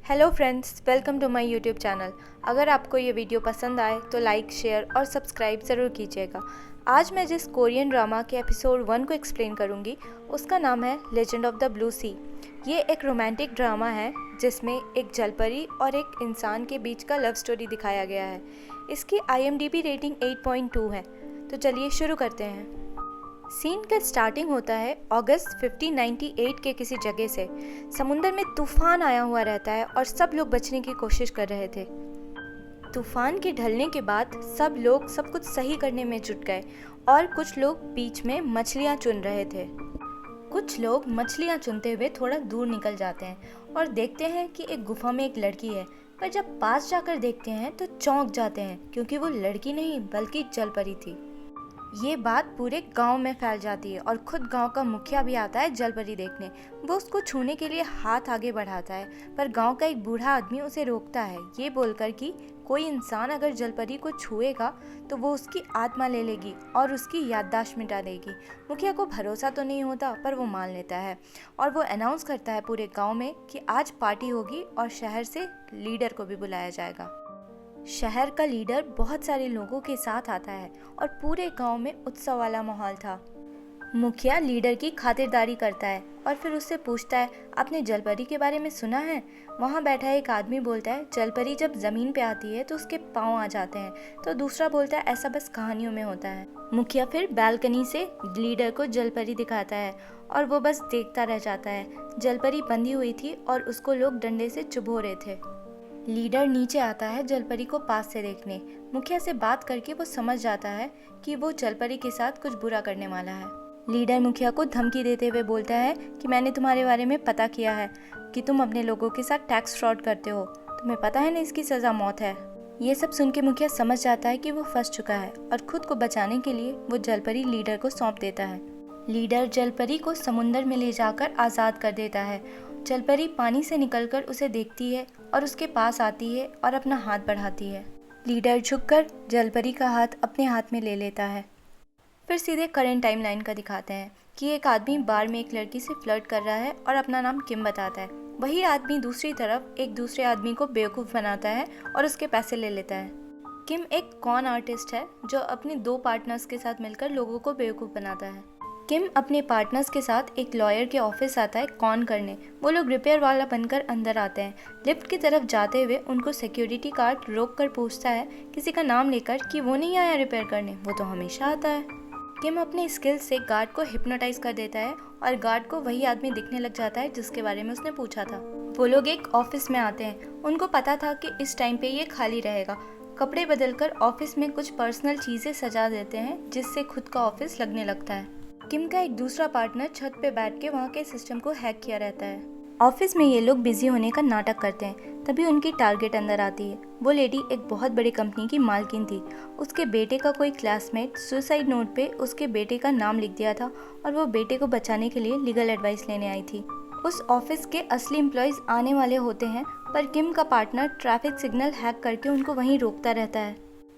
Hello friends, welcome to my YouTube channel. अगर आपको ये वीडियो पसंद आए तो लाइक, शेयर और सब्सक्राइब ज़रूर कीजिएगा। आज मैं जिस कोरियन ड्रामा के एपिसोड 1 को एक्सप्लेन करूँगी उसका नाम है लेजेंड ऑफ द ब्लू सी। ये एक रोमांटिक ड्रामा है जिसमें एक जलपरी और एक इंसान के बीच का लव स्टोरी दिखाया गया है। इसकी IMDb रेटिंग 8.2 है। तो चलिए शुरू करते हैं। सीन का स्टार्टिंग होता है अगस्त 1598 के किसी जगह से। समुंदर में तूफान आया हुआ रहता है और सब लोग बचने की कोशिश कर रहे थे। तूफान के ढलने के बाद सब लोग सब कुछ सही करने में जुट गए और कुछ लोग बीच में मछलियाँ चुन रहे थे। कुछ लोग मछलियाँ चुनते हुए थोड़ा दूर निकल जाते हैं और देखते हैं कि एक गुफा में एक लड़की है, पर जब पास जाकर देखते हैं तो चौंक जाते हैं क्योंकि वो लड़की नहीं बल्कि जलपरी थी। ये बात पूरे गांव में फैल जाती है और खुद गांव का मुखिया भी आता है जलपरी देखने। वो उसको छूने के लिए हाथ आगे बढ़ाता है, पर गांव का एक बूढ़ा आदमी उसे रोकता है, ये बोलकर कि कोई इंसान अगर जलपरी को छुएगा तो वो उसकी आत्मा ले लेगी और उसकी याददाश्त मिटा देगी। मुखिया को भरोसा तो नहीं होता, पर वो मान लेता है और वो अनाउंस करता है पूरे गाँव में कि आज पार्टी होगी और शहर से लीडर को भी बुलाया जाएगा। शहर का लीडर बहुत सारे लोगों के साथ आता है और पूरे गांव में उत्सव वाला माहौल था। मुखिया लीडर की खातिरदारी करता है और फिर उससे पूछता है, आपने जलपरी के बारे में सुना है? वहाँ बैठा एक आदमी बोलता है, जलपरी जब ज़मीन पे आती है तो उसके पाँव आ जाते हैं। तो दूसरा बोलता है, ऐसा बस कहानियों में होता है। मुखिया फिर बालकनी से लीडर को जलपरी दिखाता है और वो बस देखता रह जाता है। जलपरी बंधी हुई थी और उसको लोग डंडे से चुभो रहे थे। लीडर नीचे आता है जलपरी को पास से देखने। मुखिया से बात करके वो समझ जाता है कि वो जलपरी के साथ कुछ बुरा करने वाला है। लीडर मुखिया को धमकी देते हुए बोलता है कि मैंने तुम्हारे बारे में पता किया है कि तुम अपने लोगों के साथ टैक्स फ्रॉड करते हो। तुम्हें पता है ना, इसकी सज़ा मौत है। ये सब सुन के मुखिया समझ जाता है कि वो फंस चुका है और खुद को बचाने के लिए वो जलपरी लीडर को सौंप देता है। लीडर जलपरी को समुंदर में ले जाकर आज़ाद कर देता है। जलपरी पानी से निकलकर उसे देखती है और उसके पास आती है और अपना हाथ बढ़ाती है। लीडर झुककर जलपरी का हाथ अपने हाथ में ले लेता है। फिर सीधे करंट टाइमलाइन का दिखाते हैं कि एक आदमी बार में एक लड़की से फ्लर्ट कर रहा है और अपना नाम किम बताता है। वही आदमी दूसरी तरफ एक दूसरे आदमी को बेवकूफ़ बनाता है और उसके पैसे ले लेता है। किम एक कॉन आर्टिस्ट है जो अपने 2 पार्टनर्स के साथ मिलकर लोगों को बेवकूफ़ बनाता है। किम अपने पार्टनर्स के साथ एक लॉयर के ऑफिस आता है कॉन करने। वो लोग रिपेयर वाला बनकर अंदर आते हैं। लिफ्ट की तरफ जाते हुए उनको सिक्योरिटी गार्ड रोक कर पूछता है किसी का नाम लेकर कि वो नहीं आया रिपेयर करने, वो तो हमेशा आता है। किम अपने स्किल से गार्ड को हिप्नोटाइज कर देता है और गार्ड को वही आदमी दिखने लग जाता है जिसके बारे में उसने पूछा था। वो लोग एक ऑफिस में आते हैं। उनको पता था कि इस टाइम पे ये खाली रहेगा। कपड़े बदलकर ऑफिस में कुछ पर्सनल चीज़ें सजा देते हैं जिससे खुद का ऑफिस लगने लगता है। किम का एक दूसरा पार्टनर छत पे बैठ के वहाँ के सिस्टम को हैक किया रहता है। ऑफिस में ये लोग बिजी होने का नाटक करते हैं। तभी उनकी टारगेट अंदर आती है। वो लेडी एक बहुत बड़ी कंपनी की मालकिन थी। उसके बेटे का कोई क्लासमेट सुसाइड नोट पे उसके बेटे का नाम लिख दिया था और वो बेटे को बचाने के लिए लीगल एडवाइस लेने आई थी। उस ऑफिस के असली एम्प्लॉयज़ आने वाले होते हैं, पर किम का पार्टनर ट्रैफिक सिग्नल हैक करके उनको वहीं रोकता रहता है।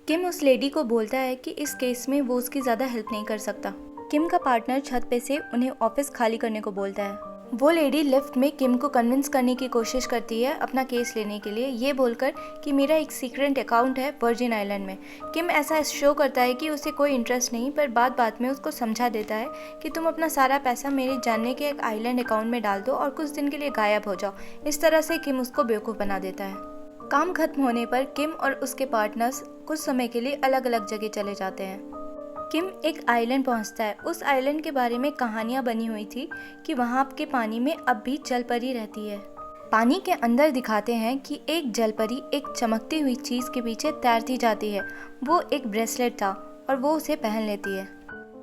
किम उस लेडी को बोलता है कि इस केस में वो उसकी ज़्यादा हेल्प नहीं कर सकता। किम का पार्टनर छत पे से उन्हें ऑफिस खाली करने को बोलता है। वो लेडी लिफ्ट में किम को कन्विंस करने की कोशिश करती है अपना केस लेने के लिए, ये बोलकर कि मेरा एक सीक्रेट अकाउंट है वर्जिन आइलैंड में। किम ऐसा शो करता है कि उसे कोई इंटरेस्ट नहीं, पर बात बात में उसको समझा देता है कि तुम अपना सारा पैसा मेरे जानने के एक आइलैंड अकाउंट में डाल दो और कुछ दिन के लिए गायब हो जाओ। इस तरह से किम उसको बेवकूफ़ बना देता है। काम खत्म होने पर किम और उसके पार्टनर्स कुछ समय के लिए अलग अलग जगह चले जाते हैं। किम एक आइलैंड पहुंचता है। उस आइलैंड के बारे में कहानियां बनी हुई थी कि वहां के पानी में अब भी जलपरी रहती है। पानी के अंदर दिखाते हैं कि एक जलपरी एक चमकती हुई चीज़ के पीछे तैरती जाती है। वो एक ब्रेसलेट था और वो उसे पहन लेती है।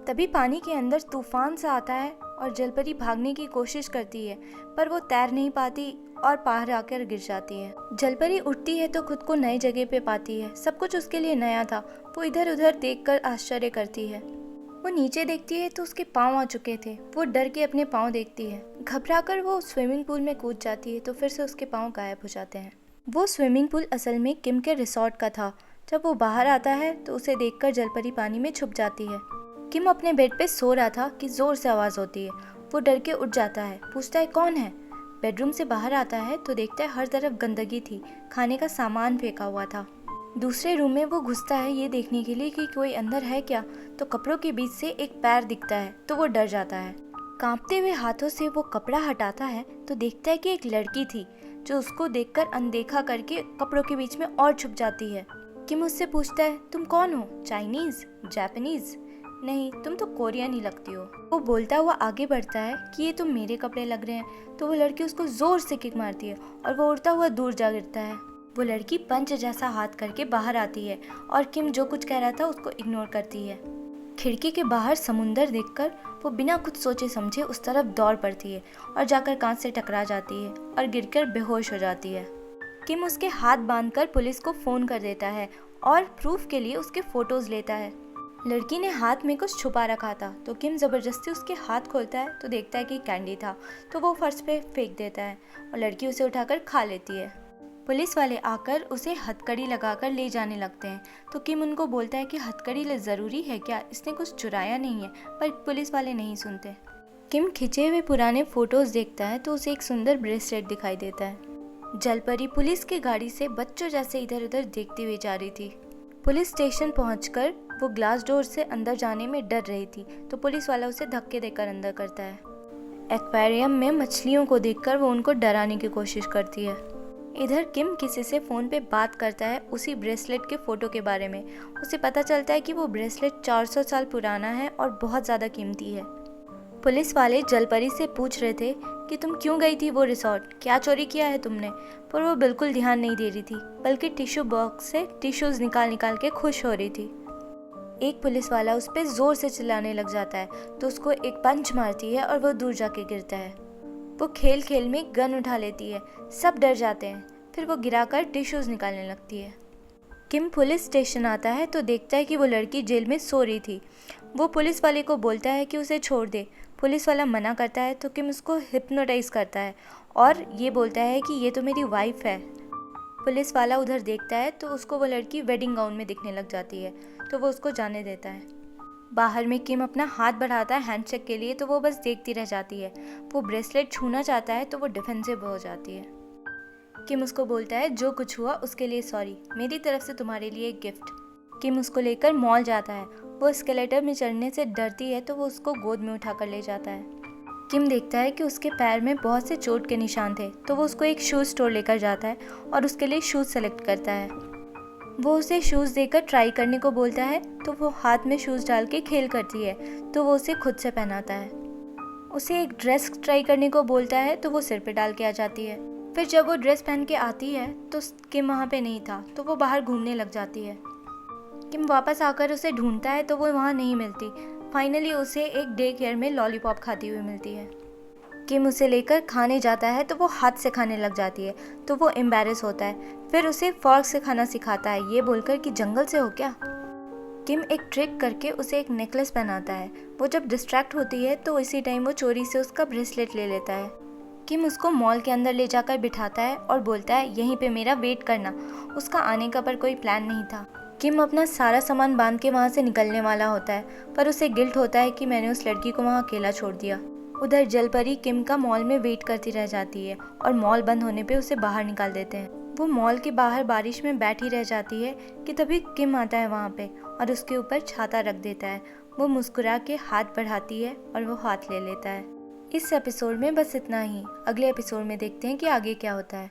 तभी पानी के अंदर तूफान सा आता है और जलपरी भागने की कोशिश करती है, पर वो तैर नहीं पाती और बाहर आकर गिर जाती है। जलपरी उठती है तो खुद को नई जगह पे पाती है। सब कुछ उसके लिए नया था। वो इधर उधर देखकर आश्चर्य करती है। वो नीचे देखती है तो उसके पाँव आ चुके थे। वो डर के अपने पाँव देखती है। घबराकर वो स्विमिंग पूल में कूद जाती है तो फिर से उसके पाँव गायब हो जाते हैं। वो स्विमिंग पूल असल में किम के रिसोर्ट का था। जब वो बाहर आता है तो उसे देखकर जलपरी पानी में छुप जाती है। किम अपने बेड पे सो रहा था कि जोर से आवाज़ होती है। वो डर के उठ जाता है, पूछता है कौन है। बेडरूम से बाहर आता है तो देखता है हर तरफ गंदगी थी, खाने का सामान फेंका हुआ था। दूसरे रूम में वो घुसता है ये देखने के लिए कि कोई अंदर है क्या, तो कपड़ों के बीच से एक पैर दिखता है तो वो डर जाता है। कांपते हुए हाथों से वो कपड़ा हटाता है तो देखता है कि एक लड़की थी जो उसको देखकर अनदेखा करके कपड़ों के बीच में और छुप जाती है। किम उससे पूछता है, तुम कौन हो? चाइनीज? जापानीज? नहीं, तुम तो कोरियन ही लगती हो। वो बोलता हुआ आगे बढ़ता है कि ये तो मेरे कपड़े लग रहे हैं, तो वो लड़की उसको जोर से किक मारती है और वो उड़ता हुआ दूर जा गिरता है। वो लड़की पंच जैसा हाथ करके बाहर आती है और किम जो कुछ कह रहा था उसको इग्नोर करती है। खिड़की के बाहर समुंदर देखकर वो बिना कुछ सोचे समझे उस तरफ दौड़ पड़ती है और जाकर कांच से टकरा जाती है और गिरकर बेहोश हो जाती है। किम उसके हाथ बांधकर पुलिस को फ़ोन कर देता है और प्रूफ के लिए उसके फ़ोटोज़ लेता है। लड़की ने हाथ में कुछ छुपा रखा था तो किम ज़बरदस्ती उसके हाथ खोलता है तो देखता है कि कैंडी था, तो वो फर्श पे फेंक देता है और लड़की उसे उठाकर खा लेती है। पुलिस वाले आकर उसे हथकड़ी लगाकर ले जाने लगते हैं तो किम उनको बोलता है कि हथकड़ी ज़रूरी है क्या, इसने कुछ चुराया नहीं है, पर पुलिस वाले नहीं सुनते। किम खिंचे हुए पुराने फ़ोटोज़ देखता है तो उसे एक सुंदर ब्रेसलेट दिखाई देता है। जलपरी पुलिस की गाड़ी से बच्चों जैसे इधर उधर देखती हुई जा रही थी। पुलिस स्टेशन पहुंचकर वो ग्लास डोर से अंदर जाने में डर रही थी तो पुलिस वाला उसे धक्के देकर अंदर करता है। एक्वेरियम में मछलियों को देखकर वो उनको डराने की कोशिश करती है। इधर किम किसी से फ़ोन पे बात करता है उसी ब्रेसलेट के फ़ोटो के बारे में। उसे पता चलता है कि वो ब्रेसलेट 400 साल पुराना है और बहुत ज़्यादा कीमती है। पुलिस वाले जलपरी से पूछ रहे थे कि तुम क्यों गई थी वो रिसोर्ट, क्या चोरी किया है तुमने, पर वो बिल्कुल ध्यान नहीं दे रही थी, बल्कि टिश्यू बॉक्स से टिश्यूज़ निकाल निकाल के खुश हो रही थी। एक पुलिस वाला उस पर ज़ोर से चिल्लाने लग जाता है तो उसको एक पंच मारती है और वो दूर जाके गिरता है। वो खेल खेल में गन उठा लेती है, सब डर जाते हैं, फिर वो गिराकर टिश्यूज़ निकालने लगती है। किम पुलिस स्टेशन आता है तो देखता है कि वो लड़की जेल में सो रही थी। वो पुलिस वाले को बोलता है कि उसे छोड़ दे। पुलिस वाला मना करता है तो किम उसको हिप्नोटाइज करता है और ये बोलता है कि ये तो मेरी वाइफ है। पुलिस वाला उधर देखता है तो उसको वो लड़की वेडिंग गाउन में दिखने लग जाती है तो वो उसको जाने देता है। बाहर में किम अपना हाथ बढ़ाता है हैंडशेक के लिए तो वो बस देखती रह जाती है। वो ब्रेसलेट छूना चाहता है तो वो डिफेंसिव हो जाती है। किम उसको बोलता है जो कुछ हुआ उसके लिए सॉरी, मेरी तरफ से तुम्हारे लिए एक गिफ्ट। किम उसको लेकर मॉल जाता है। वो एस्केलेटर में चढ़ने से डरती है तो वो उसको गोद में उठाकर ले जाता है। किम देखता है कि उसके पैर में बहुत से चोट के निशान थे तो वो उसको एक शूज़ स्टोर लेकर जाता है और उसके लिए शूज़ सेलेक्ट करता है। वो उसे शूज़ देकर ट्राई करने को बोलता है तो वो हाथ में शूज़ डाल के खेल करती है तो वो उसे खुद से पहनाता है। उसे एक ड्रेस ट्राई करने को बोलता है तो वो सिर पे डाल के आ जाती है। फिर जब वो ड्रेस पहन के आती है तो किम वहाँ पे नहीं था तो वो बाहर घूमने लग जाती है। किम वापस आकर उसे ढूंढता है तो वो वहाँ नहीं मिलती। फाइनली उसे एक डे केयर में लॉलीपॉप खाती हुई मिलती है। किम उसे लेकर खाने जाता है तो वो हाथ से खाने लग जाती है तो वो एम्बैरेस होता है। फिर उसे फॉर्क से खाना सिखाता है ये बोलकर कि जंगल से हो क्या। किम एक ट्रिक करके उसे एक नेकलेस पहनाता है। वो जब डिस्ट्रैक्ट होती है तो इसी टाइम वो चोरी से उसका ब्रेसलेट ले लेता है। किम उसको मॉल के अंदर ले जाकर बिठाता है और बोलता है यहीं पे मेरा वेट करना। उसका आने का पर कोई प्लान नहीं था। किम अपना सारा सामान बांध के वहाँ से निकलने वाला होता है पर उसे गिल्ट होता है कि मैंने उस लड़की को वहाँ अकेला छोड़ दिया। उधर जलपरी किम का मॉल में वेट करती रह जाती है और मॉल बंद होने पे उसे बाहर निकाल देते हैं। वो मॉल के बाहर बारिश में बैठी रह जाती है कि तभी किम आता है वहाँ पे और उसके ऊपर छाता रख देता है। वो मुस्कुरा के हाथ बढ़ाती है और वो हाथ ले लेता है। इस एपिसोड में बस इतना ही। अगले एपिसोड में देखते हैं कि आगे क्या होता है।